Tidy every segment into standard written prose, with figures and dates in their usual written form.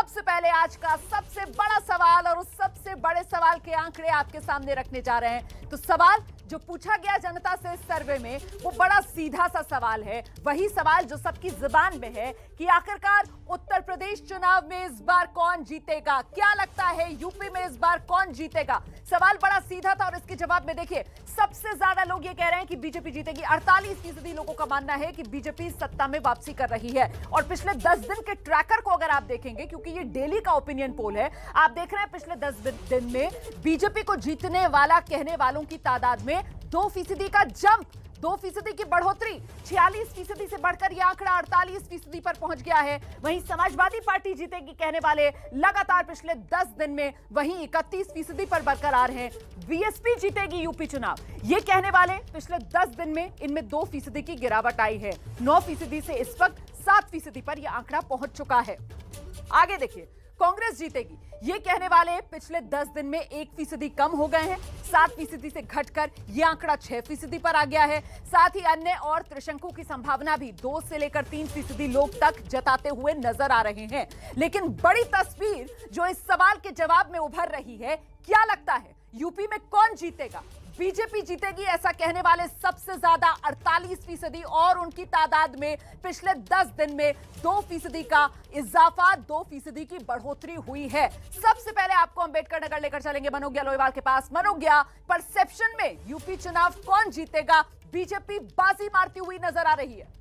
सबसे पहले आज का सबसे बड़ा सवाल और उस सबसे बड़े सवाल के आंकड़े आपके सामने रखने जा रहे हैं। तो सवाल जो पूछा गया जनता से इस सर्वे में वो बड़ा सीधा सा सवाल है, वही सवाल जो सबकी जुबान में है कि आखिरकार उत्तर प्रदेश चुनाव में इस बार कौन जीतेगा। क्या लगता है यूपी में इस बार कौन जीतेगा? सवाल बड़ा सीधा था और इसके जवाब में देखिए सबसे ज्यादा लोग ये कह रहे हैं कि बीजेपी जीतेगी। 48% लोगों का मानना है कि बीजेपी सत्ता में वापसी कर रही है। और पिछले 10 दिन के ट्रैकर को अगर आप देखेंगे, क्योंकि ये डेली का ओपिनियन पोल है, आप देख रहे हैं पिछले 10 दिन में बीजेपी को जीतने वाला कहने वालों की तादाद में 2% का जंप, 2% की बढ़ोतरी, 46% से बढ़कर यह आंकड़ा 48% पर पहुंच गया है। वहीं समाजवादी पार्टी जीतेगी कहने वाले लगातार पिछले 10 दिन में वहीं 31% पर बरकरार हैं। बीएसपी जीतेगी यूपी चुनाव, ये कहने वाले पिछले 10 दिन में इनमें 2% की गिरावट आई है। 9% से इस वक्त 7% पर यह आंकड़ा पहुंच चुका है। आगे देखिए, कांग्रेस जीतेगी ये कहने वाले पिछले 10 दिन में 1% कम हो गए हैं। 7% से घटकर यह आंकड़ा 6% पर आ गया है। साथ ही अन्य और त्रिशंकु की संभावना भी 2 से लेकर 3% लोग तक जताते हुए नजर आ रहे हैं। लेकिन बड़ी तस्वीर जो इस सवाल के जवाब में उभर रही है, क्या लगता है यूपी में कौन जीतेगा? बीजेपी जीतेगी ऐसा कहने वाले सबसे ज्यादा 48% और उनकी तादाद में पिछले 10 दिन में 2% का इजाफा, 2% की बढ़ोतरी हुई है। सबसे पहले आपको अंबेडकर नगर लेकर चलेंगे मनोज्ञा लोहेवाल के पास। मनोज्ञा, परसेप्शन में यूपी चुनाव कौन जीतेगा? बीजेपी बाजी मारती हुई नजर आ रही है।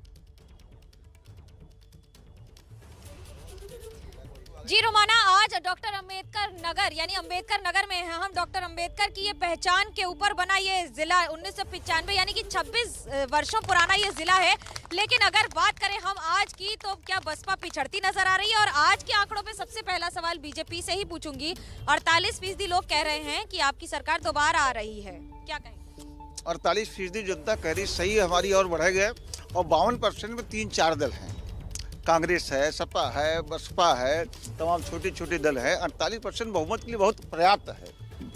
जी रोमाना, आज डॉक्टर अंबेडकर नगर यानी अंबेडकर नगर में हैं हम। डॉक्टर अंबेडकर की ये पहचान के ऊपर बना ये जिला 1995 यानी कि 26 वर्षों पुराना ये जिला है। लेकिन अगर बात करें हम आज की, तो क्या बसपा पिछड़ती नजर आ रही है? और आज के आंकड़ों पे सबसे पहला सवाल बीजेपी से ही पूछूंगी। 48% लोग कह रहे हैं कि आपकी सरकार दोबारा आ रही है, क्या कहेंगे? 48% जनता कह रही सही हमारी और बढ़ेगा। और 52% में 3-4 दल हैं, कांग्रेस है, सपा है, बसपा है, तमाम छोटे छोटे दल है। 48% बहुमत के लिए बहुत पर्याप्त है।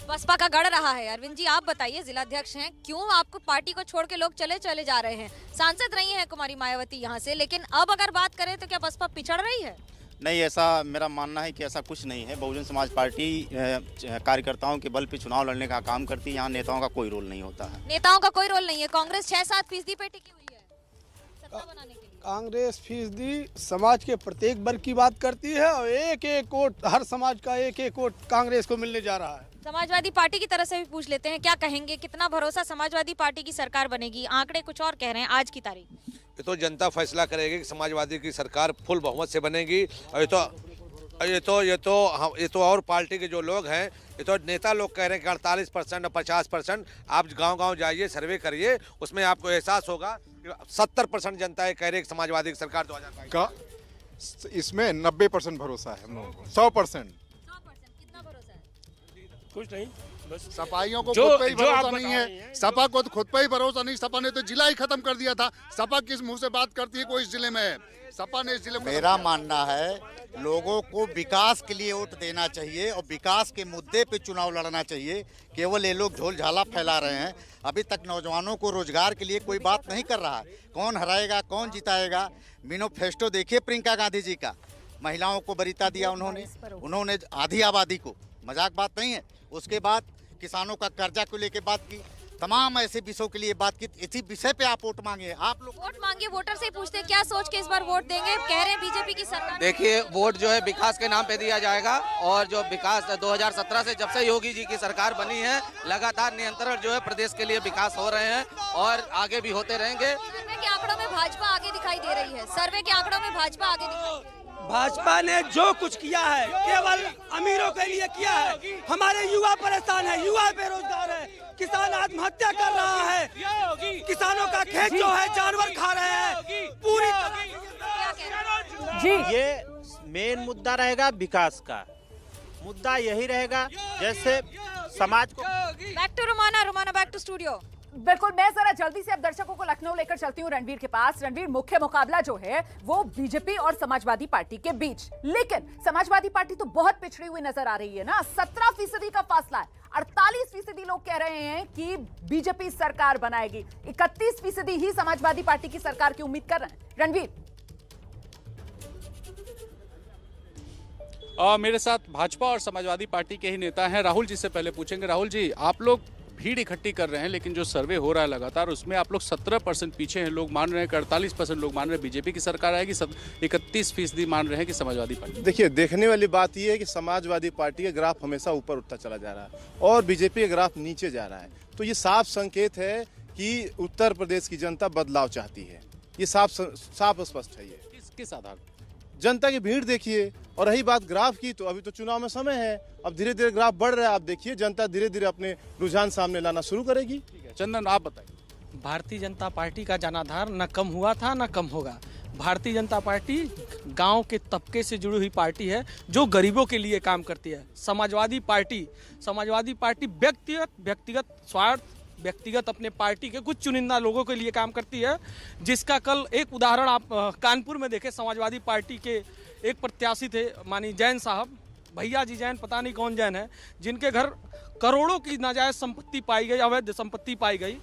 बसपा का गढ़ रहा है। अरविंद जी, आप बताइए, जिलाध्यक्ष हैं, क्यों आपको पार्टी को छोड़ के लोग चले जा रहे हैं? सांसद रही हैं कुमारी मायावती यहाँ से, लेकिन अब अगर बात करें तो क्या बसपा पिछड़ रही है? नहीं, ऐसा मेरा मानना है कि ऐसा कुछ नहीं है। बहुजन समाज पार्टी कार्यकर्ताओं के बल पे चुनाव लड़ने का काम करती है। यहाँ नेताओं का कोई रोल नहीं होता है। नेताओं का कोई रोल नहीं है। कांग्रेस 6-7% पे टिकी हुई है सत्ता बनाने के लिए। कांग्रेस फीसदी समाज के प्रत्येक वर्ग की बात करती है और एक वोट, हर समाज का एक वोट कांग्रेस को मिलने जा रहा है। समाजवादी पार्टी की तरफ से भी पूछ लेते हैं, क्या कहेंगे, कितना भरोसा समाजवादी पार्टी की सरकार बनेगी? आंकड़े कुछ और कह रहे हैं आज की तारीख। ये तो जनता फैसला करेगी कि समाजवादी की सरकार फुल बहुमत से बनेगी। और ये तो और पार्टी के जो लोग हैं, ये तो नेता लोग कह रहे हैं कि 48% और 50%। आप गांव-गांव जाइए, सर्वे करिए, उसमें आपको एहसास होगा कि 70% जनता ये कह रही है कि समाजवादी की सरकार 2022 का इसमें 90% भरोसा है हम लोगों को। 100%। कितना भरोसा है? कुछ नहीं, बस सपाइयों को खुद पे ही भरोसा नहीं है। सपा को तो खुद पे ही भरोसा नहीं। सपा ने तो जिला ही खत्म कर दिया था। सपा किस मुंह से बात करती है कोई इस जिले में? सपा ने इस जिले को मेरा मानना है लोगों को विकास के लिए वोट देना चाहिए और विकास के मुद्दे पे चुनाव लड़ना चाहिए। केवल ये लोग झोल झाला फैला रहे हैं। अभी तक नौजवानों को रोजगार के लिए कोई बात नहीं कर रहा। कौन हराएगा, कौन जिताएगा? मैनिफेस्टो देखिए प्रियंका गांधी जी का, महिलाओं को वरीयता दिया उन्होंने आधी आबादी को, मजाक बात नहीं है। उसके बाद किसानों का कर्जा को लेके बात की, तमाम ऐसे विषयों के लिए बात की। इसी विषय पे आप वोट मांगे। आप लोग वोट मांगे, वोटर से पूछते क्या सोच के इस बार वोट देंगे? कह रहे हैं बीजेपी की सरकार। देखिए, वोट जो है विकास के नाम पे दिया जाएगा। और जो विकास 2017 से जब से योगी जी की सरकार बनी है, लगातार निरंतर जो है प्रदेश के लिए विकास हो रहे हैं और आगे भी होते रहेंगे। सर्वे के आंकड़ों में भाजपा आगे दिखाई दे रही है। सर्वे के आंकड़ों में भाजपा आगे दिखाई दे रही है। भाजपा ने जो कुछ किया है केवल अमीरों के लिए किया है। हमारे युवा परेशान है, युवा बेरोजगार है, किसान आत्महत्या कर रहा है, किसानों का खेत जो है जानवर खा रहे हैं पूरी जी। ये मेन मुद्दा रहेगा, विकास का मुद्दा यही रहेगा। जैसे समाज को बैक टू रोमाना बैक टू स्टूडियो। बिल्कुल, मैं जरा जल्दी से अब दर्शकों को लखनऊ लेकर चलती हूँ रणवीर के पास। रणवीर, मुख्य मुकाबला जो है वो बीजेपी और समाजवादी पार्टी के बीच, लेकिन समाजवादी पार्टी तो बहुत पिछड़ी हुई नजर आ रही है ना। 17% का फासला है। 48% लोग कह रहे हैं कि बीजेपी सरकार बनाएगी, 31% ही समाजवादी पार्टी की सरकार की उम्मीद कर रहे हैं। रणवीर, मेरे साथ भाजपा और समाजवादी पार्टी के ही नेता हैं। राहुल जी से पहले पूछेंगे। राहुल जी, आप लोग भीड़ इकट्ठी कर रहे हैं, लेकिन जो सर्वे हो रहा है लगातार उसमें आप लोग 17% पीछे हैं। लोग मान रहे हैं कि 48% लोग मान रहे हैं बीजेपी की सरकार आएगी, 31% मान रहे हैं कि समाजवादी पार्टी। देखिए, देखने वाली बात यह है कि समाजवादी पार्टी का ग्राफ हमेशा ऊपर उठता चला जा रहा है और बीजेपी का ग्राफ नीचे जा रहा है। तो ये साफ संकेत है कि उत्तर प्रदेश की जनता बदलाव चाहती है। ये साफ स्पष्ट है। ये किस आधार? जनता की भीड़ देखिए। और रही बात ग्राफ की, तो अभी तो चुनाव में समय है, अब धीरे धीरे ग्राफ बढ़ रहा है। आप देखिए, जनता धीरे धीरे अपने रुझान सामने लाना शुरू करेगी। ठीक है चंदन, आप बताइए। भारतीय जनता पार्टी का जनाधार न कम हुआ था न कम होगा। भारतीय जनता पार्टी गांव के तबके से जुड़ी हुई पार्टी है जो गरीबों के लिए काम करती है। समाजवादी पार्टी व्यक्तिगत स्वार्थ, व्यक्तिगत अपने पार्टी के कुछ चुनिंदा लोगों के लिए काम करती है, जिसका कल एक उदाहरण आप कानपुर में देखें। समाजवादी पार्टी के एक प्रत्याशी थे मानी जैन साहब, भैया जी जैन, पता नहीं कौन जैन है, जिनके घर करोड़ों की नाजायज संपत्ति पाई गई, अवैध संपत्ति पाई गई।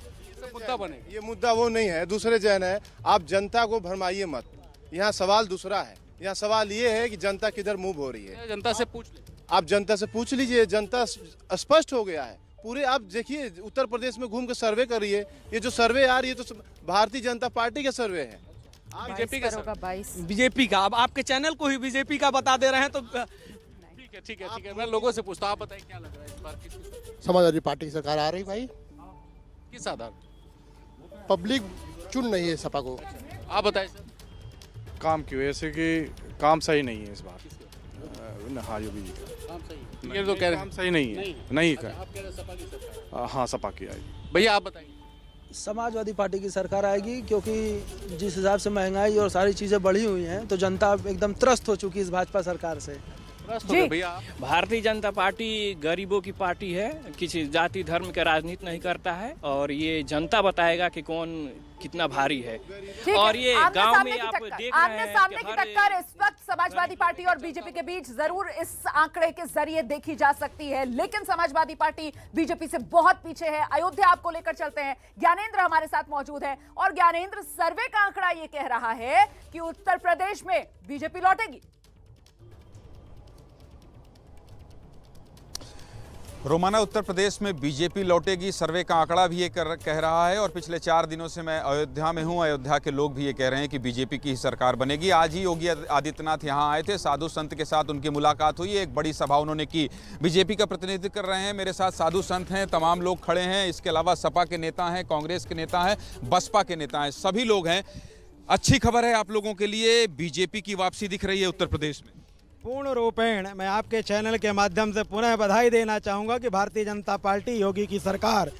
मुद्दा बने, ये मुद्दा वो नहीं है, दूसरे जैन है। आप जनता को भरमाइए मत। यहाँ सवाल दूसरा है। यहाँ सवाल ये है कि जनता किधर मूव हो रही है। जनता से पूछ लीजिए। आप जनता से पूछ लीजिए, जनता स्पष्ट हो गया है। पूरे आप देखिए, उत्तर प्रदेश में घूम के सर्वे करिए। ये जो सर्वे आ रही है तो भारतीय जनता पार्टी का सर्वे है। बीजेपी का अब आपके चैनल को ही बीजेपी का बता दे रहे हैं तो ठीक है। मैं लोगों से पूछता हूं, आप बताइए क्या लग रहा है इस बार किसकी? समाजवादी पार्टी की सरकार आ रही भाई। किस आधार? पब्लिक चुन नहीं है सपा को। आप बताइए सर। काम की वजह से कि काम सही नहीं है इस बार। हाँ, योगी जी का काम सही, ये तो कह रहे काम सही नहीं है। नहीं कर, आप कह रहे हैं सपा की सरकार। हाँ, सपा की आएगी। भैया आप बताइए। समाजवादी पार्टी की सरकार आएगी, क्योंकि जिस हिसाब से महंगाई और सारी चीज़ें बढ़ी हुई हैं तो जनता एकदम त्रस्त हो चुकी है इस भाजपा सरकार से। भैया, भारतीय जनता पार्टी गरीबों की पार्टी है, किसी जाति धर्म के राजनीति नहीं करता है और ये जनता बताएगा कि कौन कितना भारी है। और ये गांव में आप देख रहे हैं आमने-सामने की टक्कर इस वक्त समाजवादी पार्टी और बीजेपी के बीच जरूर इस आंकड़े के जरिए देखी जा सकती है, लेकिन समाजवादी पार्टी बीजेपी से बहुत पीछे है। अयोध्या आपको लेकर चलते हैं। ज्ञानेंद्र हमारे साथ मौजूद है और ज्ञानेंद्र, सर्वे का आंकड़ा ये कह रहा है कि उत्तर प्रदेश में बीजेपी लौटेगी। रोमाना, उत्तर प्रदेश में बीजेपी लौटेगी, सर्वे का आंकड़ा भी ये कह रहा है। और पिछले 4 दिनों से मैं अयोध्या में हूँ। अयोध्या के लोग भी ये कह रहे हैं कि बीजेपी की ही सरकार बनेगी। आज ही योगी आदित्यनाथ यहाँ आए थे, साधु संत के साथ उनकी मुलाकात हुई, एक बड़ी सभा उन्होंने की। बीजेपी का प्रतिनिधित्व कर रहे हैं मेरे साथ साधु संत हैं, तमाम लोग खड़े हैं। इसके अलावा सपा के नेता हैं, कांग्रेस के नेता हैं, बसपा के नेता हैं, सभी लोग हैं। अच्छी खबर है आप लोगों के लिए, बीजेपी की वापसी दिख रही है उत्तर प्रदेश में। पूर्ण रूपेण मैं आपके चैनल के माध्यम से पुनः बधाई देना चाहूँगा कि भारतीय जनता पार्टी, योगी की सरकार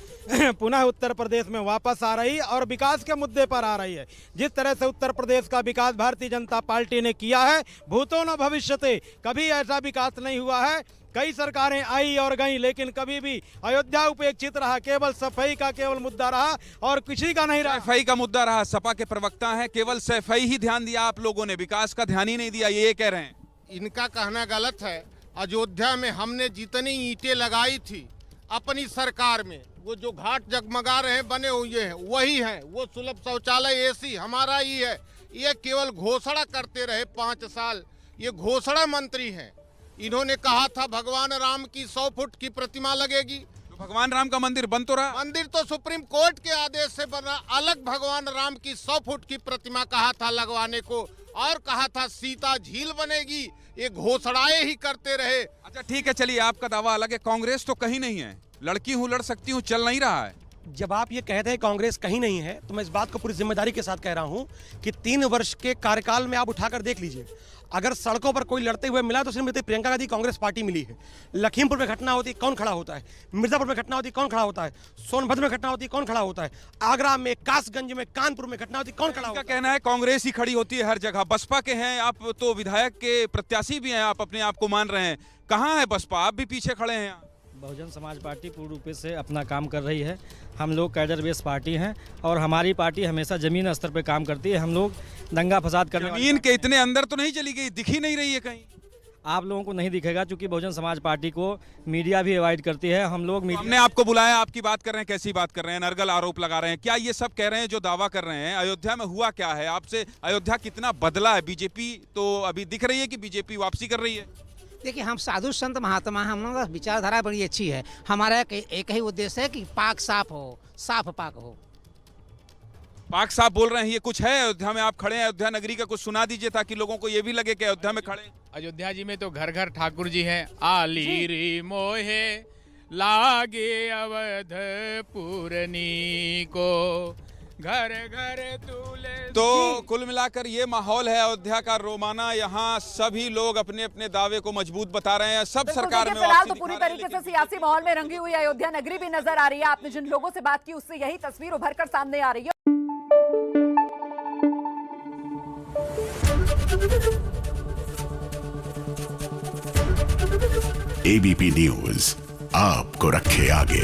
पुनः उत्तर प्रदेश में वापस आ रही और विकास के मुद्दे पर आ रही है। जिस तरह से उत्तर प्रदेश का विकास भारतीय जनता पार्टी ने किया है, भूतो न भविष्यते, कभी ऐसा विकास नहीं हुआ है। कई सरकारें आई और गईं, लेकिन कभी भी अयोध्या उपेक्षित रहा, केवल सफाई का केवल मुद्दा रहा और किसी का नहीं रहा। सफाई का मुद्दा रहा। सपा के प्रवक्ता हैं, केवल सफाई ही ध्यान दिया आप लोगों ने, विकास का ध्यान ही नहीं दिया, ये कह रहे हैं। इनका कहना गलत है। अयोध्या में हमने जितनी ईंटें लगाई थी अपनी सरकार में, वो जो घाट जगमगा रहे हैं बने हुए हैं वही हैं। वो सुलभ शौचालय एसी हमारा ही है। ये केवल घोषणा करते रहे 5 साल। ये घोषणा मंत्री हैं। इन्होंने कहा था भगवान राम की 100 फुट की प्रतिमा लगेगी। तो भगवान राम का मंदिर बन तो रहा। मंदिर तो सुप्रीम कोर्ट के आदेश से बना। अलग भगवान राम की 100 फुट की प्रतिमा कहा था लगवाने को, और कहा था सीता झील बनेगी। ये घोषणाएं ही करते रहे। अच्छा ठीक है, चलिए आपका दावा अलग है, कांग्रेस तो कहीं नहीं है। लड़की हूँ लड़ सकती हूँ चल नहीं रहा है। जब आप ये कहते हैं कांग्रेस कहीं नहीं है, तो मैं इस बात को पूरी जिम्मेदारी के साथ कह रहा हूं कि 3 वर्ष के कार्यकाल में आप उठाकर देख लीजिए, अगर सड़कों पर कोई लड़ते हुए मिला तो सिर्फ प्रियंका गांधी कांग्रेस पार्टी मिली है। लखीमपुर में घटना होती कौन खड़ा होता है, मिर्जापुर में घटना होती कौन खड़ा होता है, सोनभद्र में घटना होती कौन खड़ा होता है, आगरा में, कासगंज में, कानपुर में घटना होती कौन खड़ा होता है। कहना है कांग्रेस ही खड़ी होती है हर जगह। बसपा के हैं आप, तो विधायक के प्रत्याशी भी हैं, आप अपने आप को मान रहे हैं। कहाँ है बसपा? आप भी पीछे खड़े हैं। बहुजन समाज पार्टी पूर्ण रूप से अपना काम कर रही है। हम लोग कैडर बेस पार्टी हैं और हमारी पार्टी हमेशा जमीन स्तर पर काम करती है। हम लोग दंगा फसाद करने जमीन के इतने अंदर तो नहीं चली गई, दिख ही नहीं रही है कहीं। आप लोगों को नहीं दिखेगा, क्योंकि बहुजन समाज पार्टी को मीडिया भी अवॉइड करती है। हम लोग हमने आपको बुलाया, आपकी बात कर रहे हैं, कैसी बात कर रहे हैं, नरगल आरोप लगा रहे हैं। क्या ये सब कह रहे हैं जो दावा कर रहे हैं? अयोध्या में हुआ क्या है? आपसे अयोध्या कितना बदला है? बीजेपी तो अभी दिख रही है कि बीजेपी वापसी कर रही है। देखिए, हम साधु संत महात्मा, हम लोगों का विचारधारा बड़ी अच्छी है। हमारा एक ही उद्देश्य है कि पाक साफ हो, साफ पाक हो। पाक साफ बोल रहे हैं, ये कुछ है अयोध्या में? आप खड़े हैं अयोध्या नगरी का, कुछ सुना दीजिए ताकि लोगों को ये भी लगे कि अयोध्या में खड़े हैं। अयोध्या जी में तो घर घर ठाकुर जी हैं। आली री मोहे लागे अवध पूरनी को, घर घर दूल्हे। तो कुल मिलाकर ये माहौल है अयोध्या का रोमाना। यहाँ सभी लोग अपने अपने दावे को मजबूत बता रहे हैं। सब सरकार में फिलहाल तो पूरी तरीके से सियासी माहौल में रंगी हुई अयोध्या नगरी भी नजर आ रही है। आपने जिन लोगों से बात की उससे यही तस्वीर उभर कर सामने आ रही है। एबीपी न्यूज आपको रखे आगे।